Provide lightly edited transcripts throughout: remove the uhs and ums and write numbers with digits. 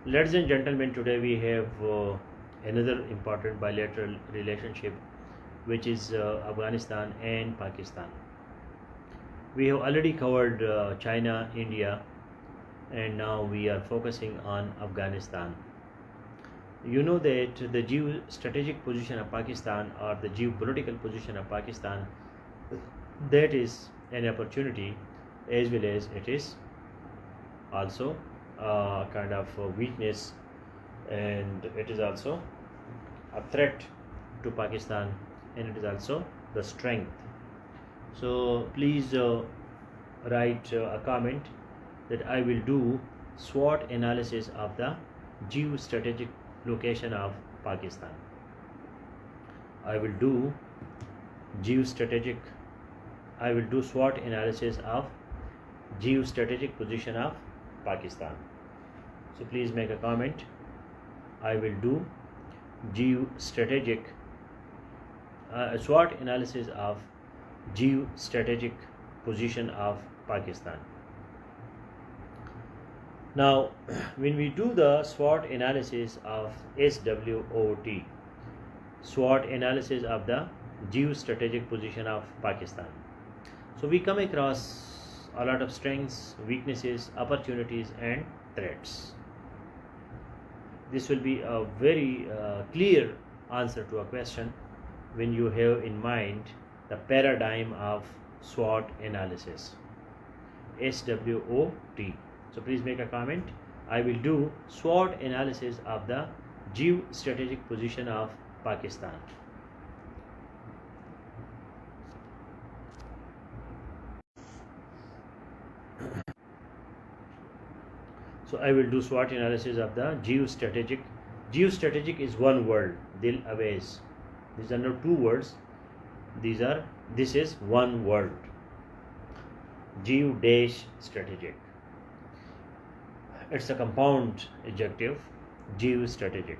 Ladies and gentlemen, today we have another important bilateral relationship, which is Afghanistan and Pakistan. We have already covered China, India, and now we are focusing on Afghanistan. You know that the geostrategic position of Pakistan, or the geopolitical position of Pakistan, that is an opportunity as well as it is also kind of a weakness, and it is also a threat to Pakistan, and it is also the strength. So please write a comment that I will do SWOT analysis of the geostrategic location of Pakistan. I will do geostrategic I will do SWOT analysis of geostrategic position of Pakistan. So please make a comment. I will do geostrategic SWOT analysis of geostrategic position of Pakistan. Now, when we do the SWOT analysis of SWOT, SWOT analysis of the geostrategic position of Pakistan, so we come across a lot of strengths, weaknesses, opportunities, and threats. This will be a very clear answer to a question when you have in mind the paradigm of SWOT analysis. SWOT. So please make a comment. I will do SWOT analysis of the geostrategic position of Pakistan. So I will do SWOT analysis of the geostrategic. Geostrategic is one word, Dil Awais. These are not two words. This is one word. Geostrategic. It's a compound adjective, geostrategic.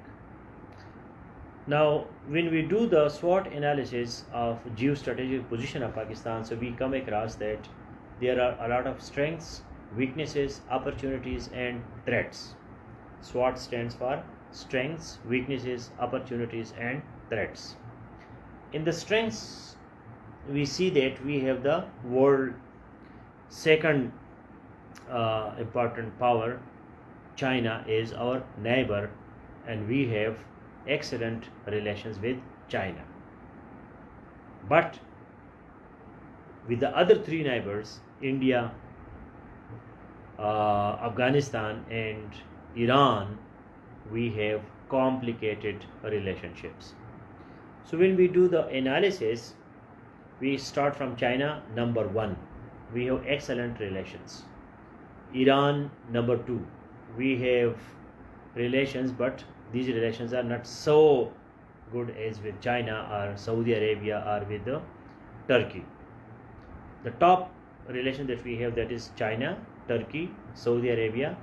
Now, when we do the SWOT analysis of geostrategic position of Pakistan, so we come across that there are a lot of strengths, weaknesses, opportunities, and threats. SWOT stands for strengths, weaknesses, opportunities, and threats. In the strengths, we see that we have the world second important power. China is our neighbor, and we have excellent relations with China. But with the other three neighbors, India, Afghanistan, and Iran, we have complicated relationships. So when we do the analysis, we start from China, number one. We have excellent relations. Iran, number two. We have relations, but these relations are not so good as with China or Saudi Arabia or with Turkey. The top relation that we have, that is China, Turkey, Saudi Arabia,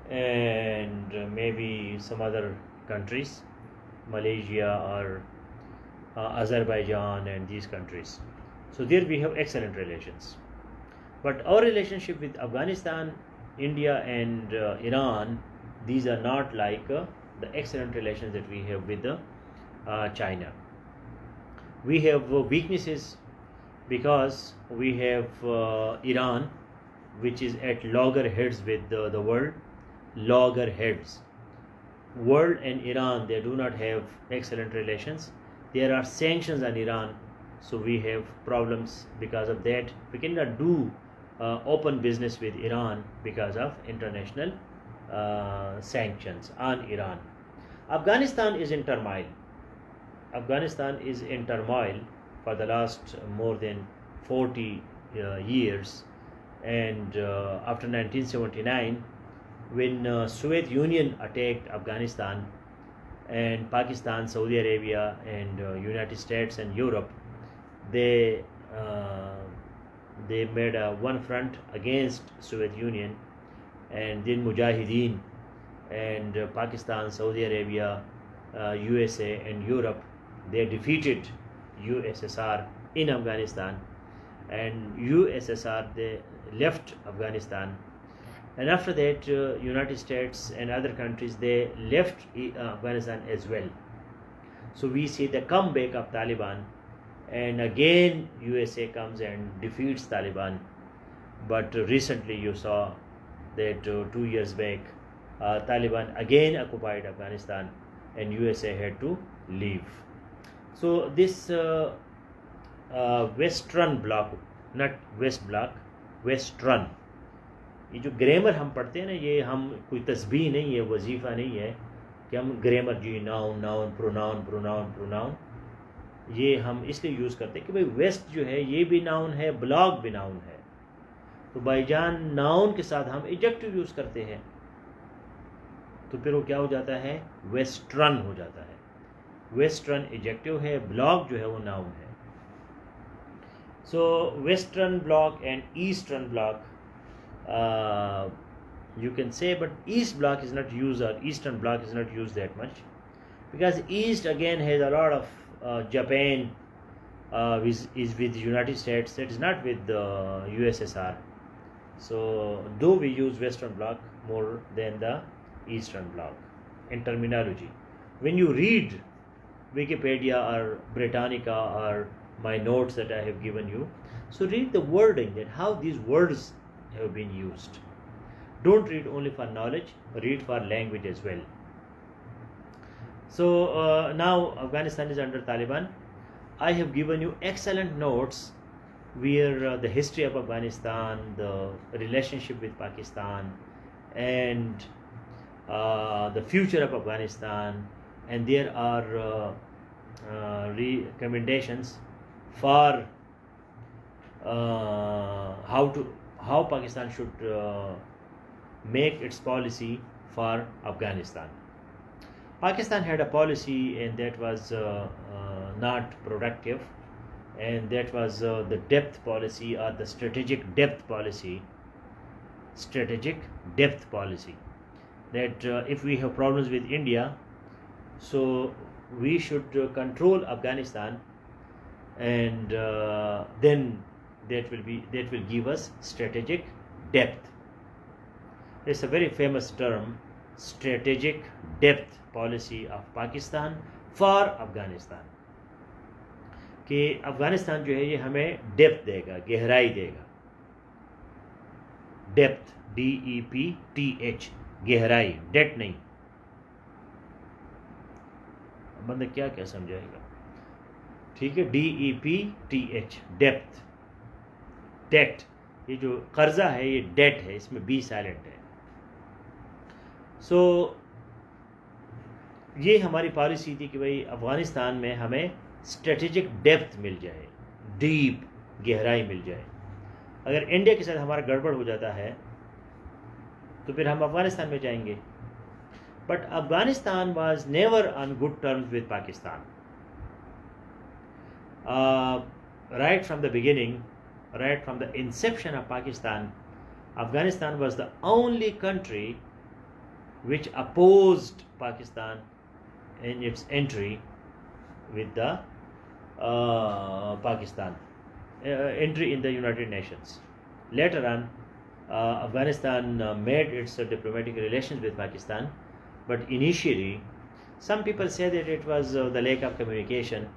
and maybe some other countries, Malaysia or Azerbaijan and these countries. So there we have excellent relations. But our relationship with Afghanistan, India, and Iran, these are not like the excellent relations that we have with China. We have weaknesses because we have Iran, which is at loggerheads with the world. Loggerheads. World and Iran, they do not have excellent relations. There are sanctions on Iran, so we have problems because of that. We cannot do open business with Iran because of international sanctions on Iran. Afghanistan is in turmoil. Afghanistan is in turmoil for the last more than 40 years, and after 1979, when Soviet Union attacked Afghanistan, and Pakistan, Saudi Arabia, and United States and Europe, they made one front against Soviet Union, and then Mujahideen and Pakistan, Saudi Arabia, USA, and Europe, they defeated USSR in Afghanistan, and USSR, they left Afghanistan, and after that United States and other countries, they left Afghanistan as well. So we see the comeback of Taliban, and again USA comes and defeats Taliban. But recently you saw that 2 years back Taliban again occupied Afghanistan and USA had to leave. So this Western bloc, not West bloc, Western, ये जो grammar हम पढ़ते हैं ना, ये हम कोई तस्बीह नहीं है, वजीफ़ा नहीं है कि हम ग्रामर जी noun noun pronoun pronoun pronoun, ये हम इसलिए यूज़ करते हैं कि भाई वेस्ट जो है ये भी नाउन है, ब्लॉक भी नाउन है, तो भाईजान नाउन के साथ हम एडजेक्टिव यूज़ करते हैं, तो फिर वो क्या हो जाता है, वेस्टर्न हो जाता है। वेस्टर्न एडजेक्टिव है, ब्लॉक जो है वो नाउन है। सो western block and eastern block you can say, but East bloc is not used, or Eastern bloc is not used that much, because East again has a lot of Japan is with the United States, it is not with the USSR. So though we use Western bloc more than the Eastern bloc in terminology. When you read Wikipedia or Britannica or my notes that I have given you, so read the wording, that how these words have been used. Don't read only for knowledge, read for language as well. So now Afghanistan is under Taliban. I have given you excellent notes where the history of Afghanistan, the relationship with Pakistan, and the future of Afghanistan, and there are recommendations for how Pakistan should make its policy for Afghanistan. Pakistan had a policy, and that was not productive, and that was the depth policy, or the strategic depth policy. Strategic depth policy, that if we have problems with India, so we should control Afghanistan, and then that will give us strategic depth. It's a very famous term, strategic depth policy of Pakistan for Afghanistan, कि अफगानिस्तान जो है ये हमें depth देगा, गहराई देगा, depth DEPTH, गहराई, date नहीं, बंदा क्या क्या समझाएगा, ठीक है, DEPTH, डेप्थ, डेट, ये जो कर्जा है ये डेट है, इसमें बी साइलेंट है। सो ये हमारी पॉलिसी थी कि भाई अफगानिस्तान में हमें स्ट्रेटेजिक डेप्थ मिल जाए, डीप, गहराई मिल जाए। अगर इंडिया के साथ हमारा गड़बड़ हो जाता है तो फिर हम अफगानिस्तान में जाएंगे। But Afghanistan was never on good terms with Pakistan. Right from the beginning, right from the inception of Pakistan, Afghanistan was the only country which opposed Pakistan in its entry with the entry in the United Nations. Later on, Afghanistan made its diplomatic relations with Pakistan, but initially some people say that it was the lack of communication.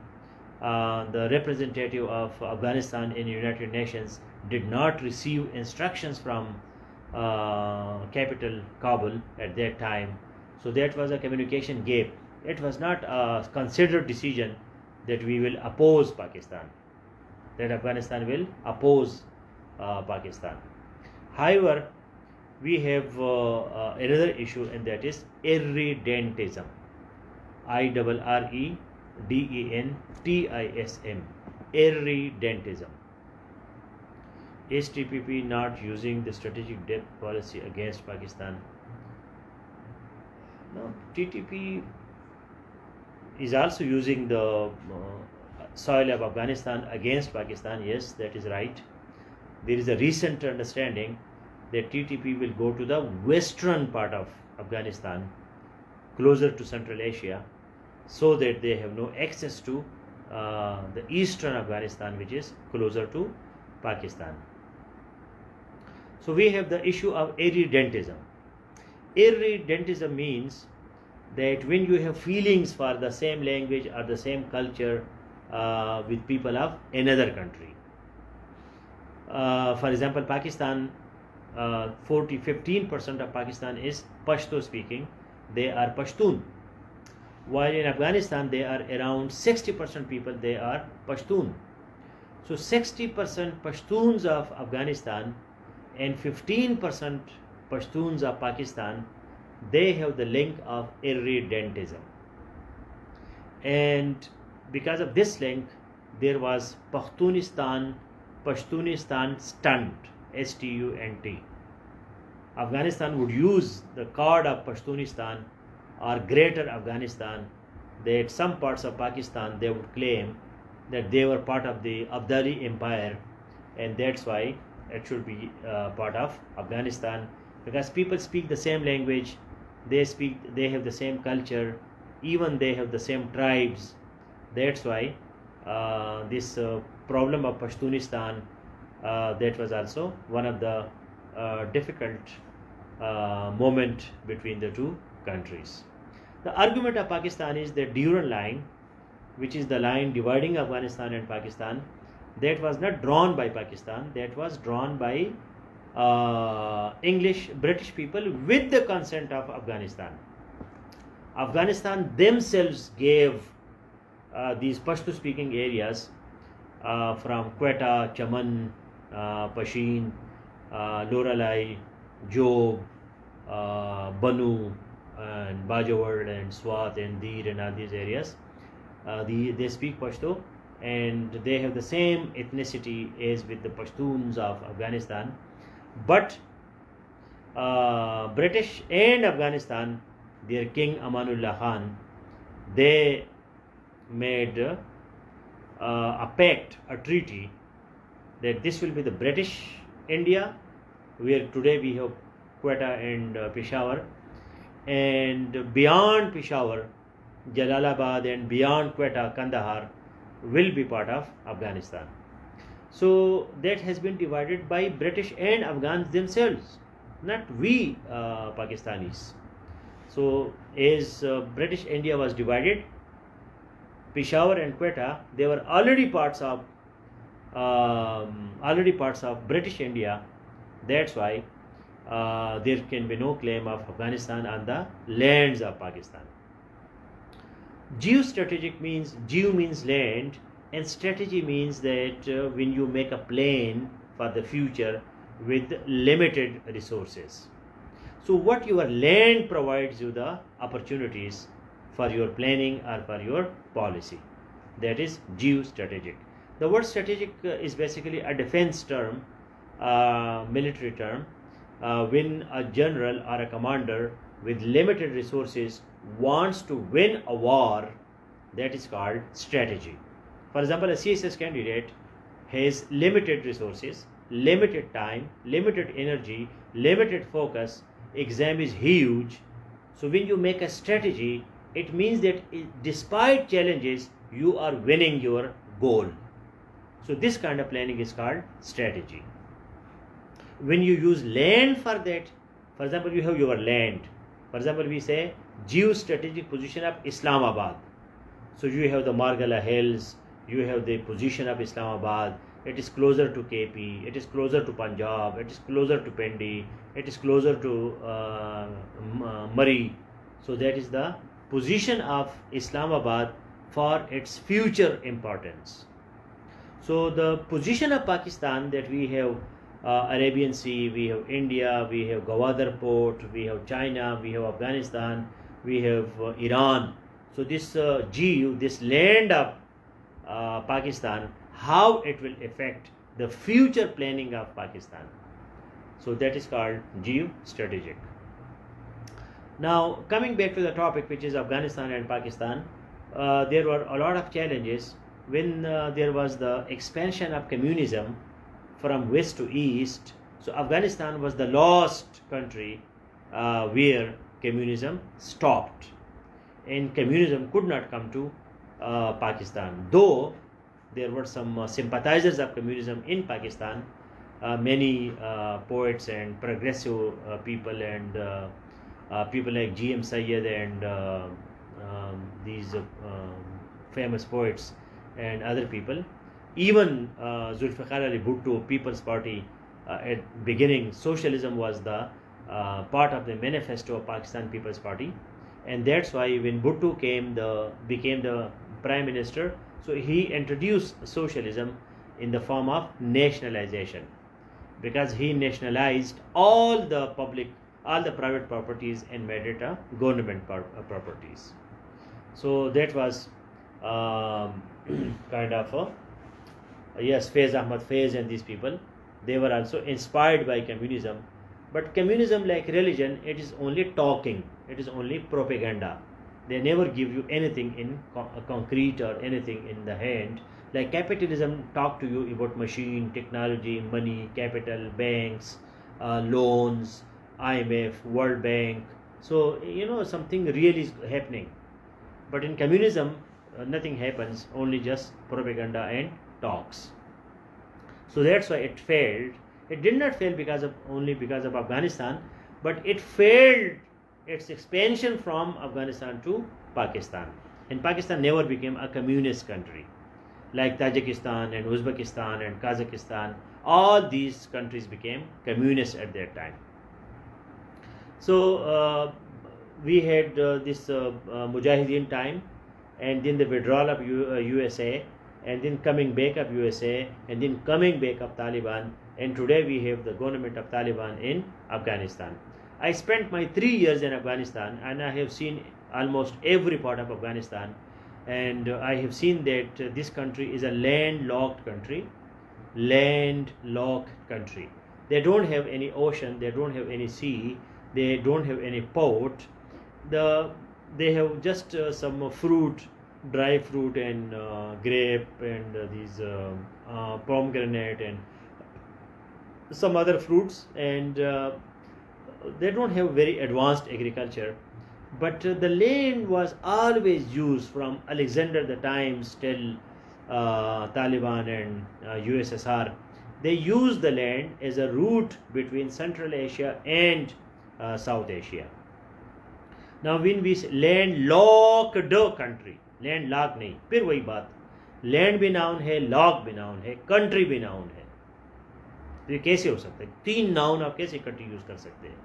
The representative of Afghanistan in United Nations did not receive instructions from capital Kabul at that time, so that was a communication gap. It was not a considered decision that we will oppose Pakistan, that Afghanistan will oppose Pakistan. However, we have another issue, and that is irredentism, IRREDENTISM, irredentism. Is TPP not using the strategic depth policy against Pakistan? No, TTP is also using the soil of Afghanistan against Pakistan. Yes, that is right. There is a recent understanding that TTP will go to the western part of Afghanistan, closer to Central Asia, so that they have no access to the eastern Afghanistan, which is closer to Pakistan. So we have the issue of irredentism. Irredentism means that when you have feelings for the same language or the same culture with people of another country. For example, Pakistan, 15% of Pakistan is Pashto speaking. They are Pashtun. While in Afghanistan, they are around 60% people, they are Pashtun. So 60% Pashtuns of Afghanistan and 15% Pashtuns of Pakistan, they have the link of irredentism. And because of this link, there was Pashtunistan stunt, STUNT. Afghanistan would use the card of Pashtunistan or Greater Afghanistan, that some parts of Pakistan they would claim that they were part of the Abdali Empire, and that's why it should be part of Afghanistan, because people speak the same language, they have the same culture, even they have the same tribes. That's why this problem of Pashtunistan, that was also one of the difficult moment between the two countries. The argument of Pakistan is that Durand Line, which is the line dividing Afghanistan and Pakistan, that was not drawn by Pakistan, that was drawn by British people with the consent of Afghanistan. Afghanistan themselves gave these Pashto speaking areas from Quetta, Chaman, Pashin, Loralai, Job, Banu, and Bajawad, and Swat, and Dir, and all these areas. They speak Pashto, and they have the same ethnicity as with the Pashtuns of Afghanistan. But British and Afghanistan, their king Amanullah Khan, they made a pact, a treaty, that this will be the British India, where today we have Quetta and Peshawar, and beyond Peshawar, Jalalabad, and beyond Quetta, Kandahar will be part of Afghanistan. So that has been divided by British and Afghans themselves, not we Pakistanis. So as British India was divided, Peshawar and Quetta, they were already parts of British India. That's why there can be no claim of Afghanistan on the lands of Pakistan. Geostrategic means, geo means land, and strategy means that when you make a plan for the future with limited resources. So what your land provides you the opportunities for your planning or for your policy. That is geostrategic. The word strategic is basically a defense term, military term. When a general or a commander with limited resources wants to win a war, that is called strategy. For example, a CSS candidate has limited resources, limited time, limited energy, limited focus, exam is huge. So when you make a strategy, it means that despite challenges, you are winning your goal. So this kind of planning is called strategy. When you use land for that, for example, you have your land. For example, we say geostrategic position of Islamabad. So you have the Margala Hills, you have the position of Islamabad, it is closer to KP, it is closer to Punjab, it is closer to Pendi, it is closer to Murree. So that is the position of Islamabad for its future importance. So the position of Pakistan, that we have Arabian Sea, we have India, we have Gwadar Port, we have China, we have Afghanistan, we have Iran. So this this land of Pakistan, how it will affect the future planning of Pakistan. So that is called geostrategic. Now coming back to the topic, which is Afghanistan and Pakistan, there were a lot of challenges when there was the expansion of communism from west to east. So Afghanistan was the last country where communism stopped, and communism could not come to Pakistan, though there were some sympathizers of communism in Pakistan, many poets and progressive people and people like G.M. Sayyid and these famous poets and other people. Even Zulfikar Ali Bhutto, People's Party, at beginning, socialism was the part of the manifesto of Pakistan People's Party, and that's why when Bhutto became the prime minister, so he introduced socialism in the form of nationalization, because he nationalized all the private properties and made it a government properties. So that was kind of yes, Faiz Ahmad Faiz and these people, they were also inspired by communism. But communism, like religion, it is only talking, it is only propaganda. They never give you anything in concrete or anything in the hand. Like capitalism talk to you about machine, technology, money, capital, banks, loans, IMF, World Bank. So something real is happening. But in communism, nothing happens, only just propaganda and talks. So that's why it failed. It did not fail only because of Afghanistan, but it failed its expansion from Afghanistan to Pakistan. And Pakistan never became a communist country. Like Tajikistan and Uzbekistan and Kazakhstan, all these countries became communist at that time. So we had this Mujahideen time, and then the withdrawal of USA, and then coming back of USA, and then coming back of Taliban, and today we have the government of Taliban in Afghanistan. I spent my 3 years in Afghanistan, and I have seen almost every part of Afghanistan, and I have seen that this country is a landlocked country. They don't have any ocean, they don't have any sea, they don't have any port. They have just some fruit, dry fruit, and grape, and these pomegranate and some other fruits, and they don't have very advanced agriculture. But the land was always used from Alexander the times till Taliban and USSR. They used the land as a route between Central Asia and South Asia. Now when we say landlocked country, landlocked नहीं, फिर वही बात, land भी noun है, lock भी noun है, country भी noun है. तो ये कैसे हो सकता है? 3 नाउन आप कैसे इकट्ठे यूज कर सकते हैं?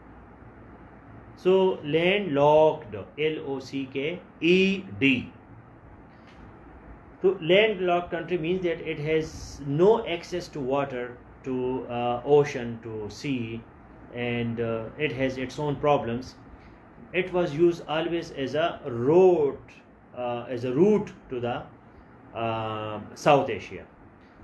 So landlocked, LOCKED. So landlocked country means that it has no access to water, to ocean, to sea, and it has its own problems. It was used always as a route to the South Asia.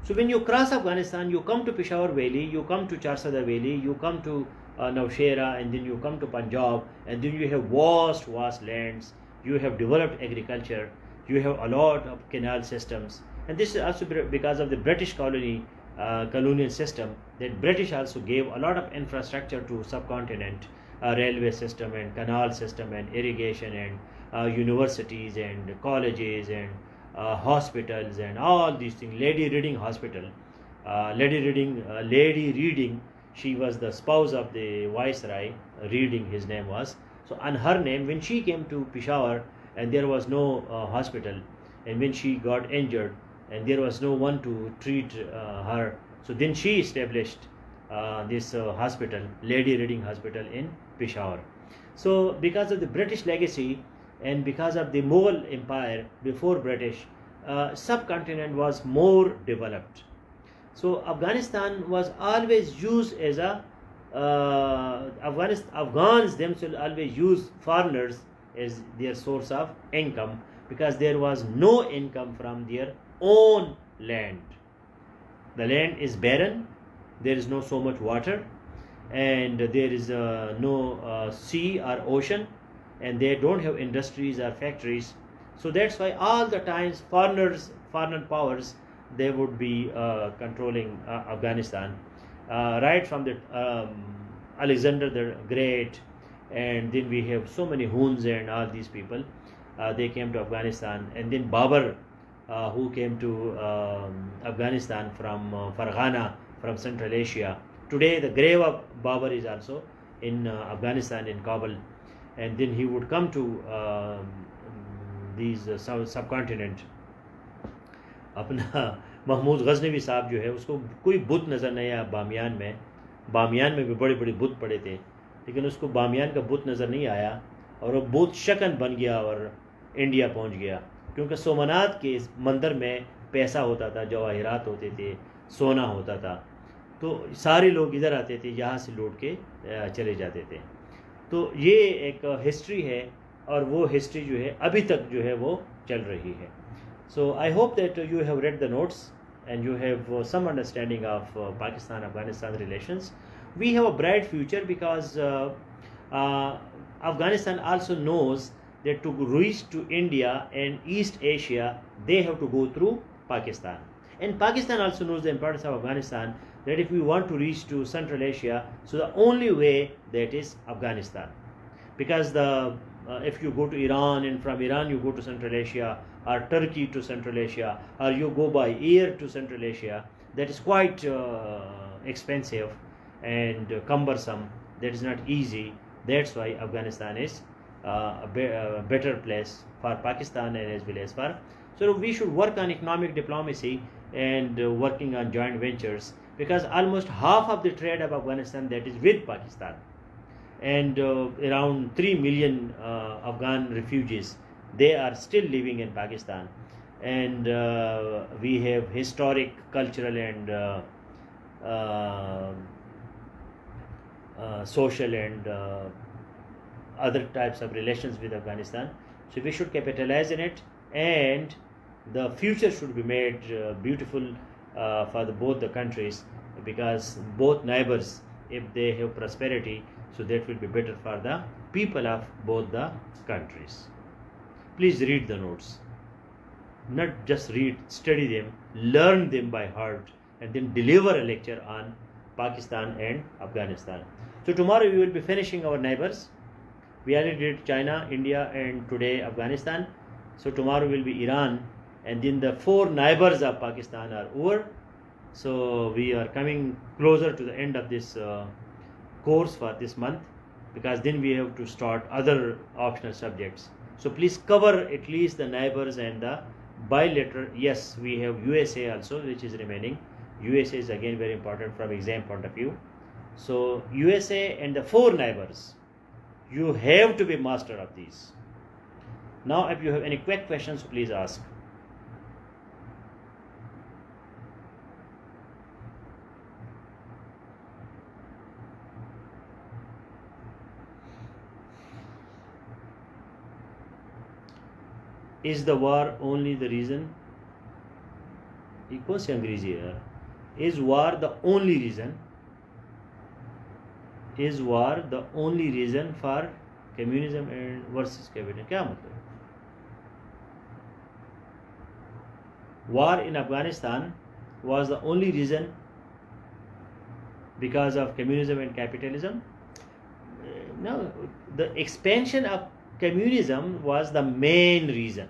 So when you cross Afghanistan, you come to Peshawar Valley, you come to Charsadar Valley, you come to Nowshera, and then you come to Punjab, and then you have vast lands. You have developed agriculture. You have a lot of canal systems, and this is also because of the British colonial system. That British also gave a lot of infrastructure to subcontinent, railway system and canal system and irrigation and universities and colleges and hospitals and all these things. Lady Reading Hospital, Lady Reading, she was the spouse of the Viceroy Reading, his name was. So on her name, when she came to Peshawar and there was no hospital, and when she got injured and there was no one to treat her, so then she established this hospital, Lady Reading Hospital in Peshawar. So because of the British legacy and because of the Mughal Empire before British, subcontinent was more developed. So Afghanistan was always used as a Afghans themselves always use foreigners as their source of income, because there was no income from their own land. The land is barren, there is no so much water, and there is no sea or ocean, and they don't have industries or factories. So that's why all the times foreign powers, they would be controlling Afghanistan, right from the Alexander the Great, and then we have so many Huns and all these people. They came to Afghanistan, and then Babur, who came to Afghanistan from Farghana from Central Asia. Today, the grave of Babur is also in Afghanistan, in Kabul, and then he would come to these subcontinent. अपना महमूद गजनवी साहब जो है उसको कोई बुत नज़र नहीं आया बामियान में भी बड़े बड़े बुत पड़े थे, लेकिन उसको बामियान का बुत नज़र नहीं आया और वो बुत शकन बन गया और इंडिया पहुंच गया, क्योंकि सोमनाथ के मंदिर में पैसा होता था, जवाहिरात होते थे, सोना होता था, तो सारे लोग इधर आते थे, यहाँ से लूट के चले जाते थे। तो ये एक हिस्ट्री है और वो हिस्ट्री जो है अभी तक जो है वो चल रही है। So I hope that you have read the notes and you have some understanding of Pakistan-Afghanistan relations. We have a bright future because Afghanistan also knows that to reach to India and East Asia, they have to go through Pakistan. And Pakistan also knows the importance of Afghanistan, that if we want to reach to Central Asia, so the only way that is Afghanistan. Because if you go to Iran and from Iran you go to Central Asia, or Turkey to Central Asia, or you go by air to Central Asia, that is quite expensive and cumbersome. That is not easy. That's why Afghanistan is a better place for Pakistan and as well as for. So we should work on economic diplomacy and working on joint ventures, because almost half of the trade of Afghanistan that is with Pakistan, and around 3 million Afghan refugees, they are still living in Pakistan, and we have historic, cultural and social and other types of relations with Afghanistan. So we should capitalize in it, and the future should be made beautiful for both the countries, because both neighbors, if they have prosperity, so that will be better for the people of both the countries. Please read the notes. Not just read, study them, learn them by heart, and then deliver a lecture on Pakistan and Afghanistan. So tomorrow we will be finishing our neighbors. We already did China, India, and today Afghanistan. So tomorrow will be Iran, and then the 4 neighbors of Pakistan are over. So we are coming closer to the end of this course for this month, because then we have to start other optional subjects. So please cover at least the neighbors and the bilateral. Yes, we have USA also, which is remaining. USA is again very important from exam point of view. So USA and the 4 neighbors, you have to be master of these. Now if you have any quick questions, please ask. Is the war only the reason? कौन सी अंग्रेजी है यार? Is war the only reason? Is war the only reason for communism and versus capitalism? क्या मतलब? War in Afghanistan was the only reason because of communism and capitalism? No, the expansion of communism was the main reason.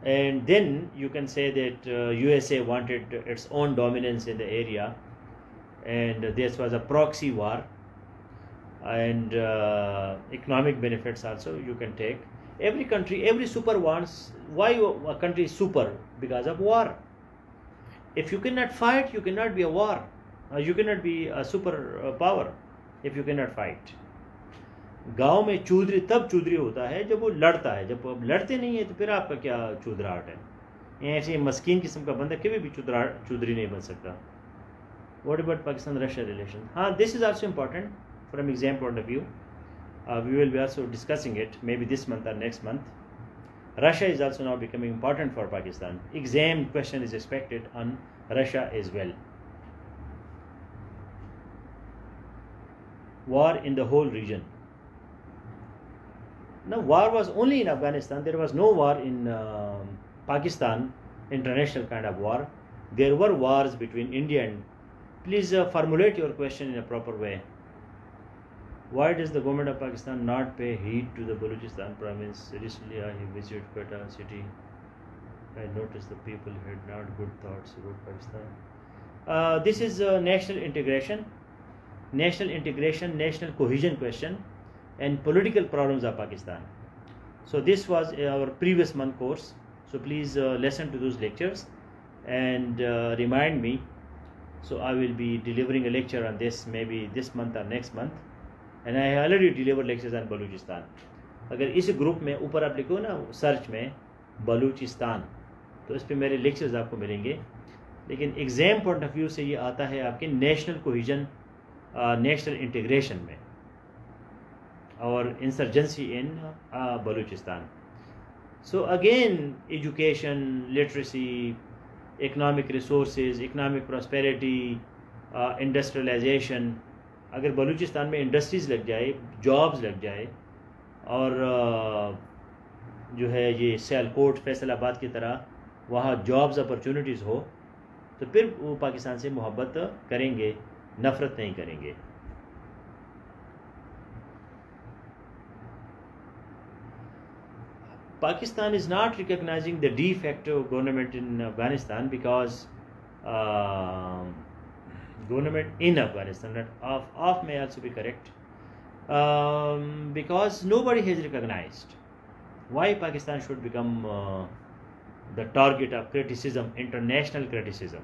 And then you can say that USA wanted its own dominance in the area, and this was a proxy war, and economic benefits also you can take. Every country, every super wants. Why a country is super? Because of war. If you cannot fight, you cannot be a war. You cannot be a super power if you cannot fight. गांव में चौधरी तब चौधरी होता है जब वो लड़ता है, जब आप लड़ते नहीं है तो फिर आपका क्या चौधराहट है? ऐसे मस्कीन किस्म का बंदा कभी भी चौधरी नहीं बन सकता. What about Pakistan-Russia relations? This is also important from exam point of view. We will be also discussing it maybe this month or next month. Russia is also now becoming important for Pakistan. Exam question is expected on Russia as well. War in the whole region. No, war was only in Afghanistan. There was no war in Pakistan, international kind of war. There were wars between India and. Please formulate your question in a proper way. Why does the government of Pakistan not pay heed to the Balochistan province? Recently I visited Quetta city. I noticed the people had not good thoughts about Pakistan. This is national integration, national cohesion question, and political problems of Pakistan. So this was our previous month course. So please listen to those lectures and remind me. So I will be delivering a lecture on this maybe this month or next month, and I already delivered lectures on Balochistan. अगर इस group में ऊपर आप लिखो ना search में बलूचिस्तान, तो इस पे मेरे लेक्चर्स आपको मिलेंगे. लेकिन एग्ज़ाम पॉइंट ऑफ व्यू से ये आता है आपके नेशनल कोहिजन, नेशनल इंटीग्रेशन में, और insurgency in Balochistan. So again education, literacy, economic resources, economic prosperity, industrialization. अगर बलूचिस्तान में इंडस्ट्रीज़ लग जाए, जॉब्स लग जाए, और जो है ये सियालकोट, फैसलाबाद की तरह वहाँ जॉब्स अपॉर्चुनिटीज़ हो, तो फिर वो पाकिस्तान से मोहब्बत करेंगे, नफ़रत नहीं करेंगे. Pakistan is not recognizing the de facto government in Afghanistan because government in Afghanistan, not of may also be correct, because nobody has recognized. Why Pakistan should become the target of criticism, international criticism?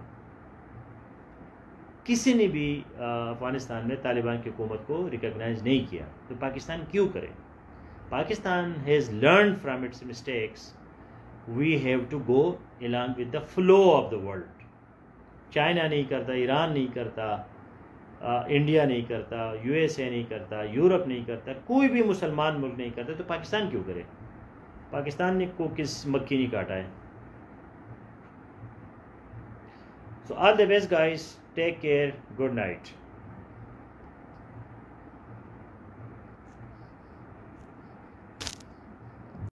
किसी ने भी अफगानिस्तान में तालिबान की हुकूमत को recognise नहीं किया, तो पाकिस्तान क्यों करे? Pakistan has learned from its mistakes. We have to go along with the flow of the world. China नहीं करता, ईरान नहीं करता, इंडिया नहीं करता, यूएसए नहीं करता, यूरोप नहीं करता, कोई भी मुसलमान मुल्क नहीं करता, तो पाकिस्तान क्यों करे? पाकिस्तान ने को किस मक्खी नहीं काटा है? So all the best guys, take care, good night.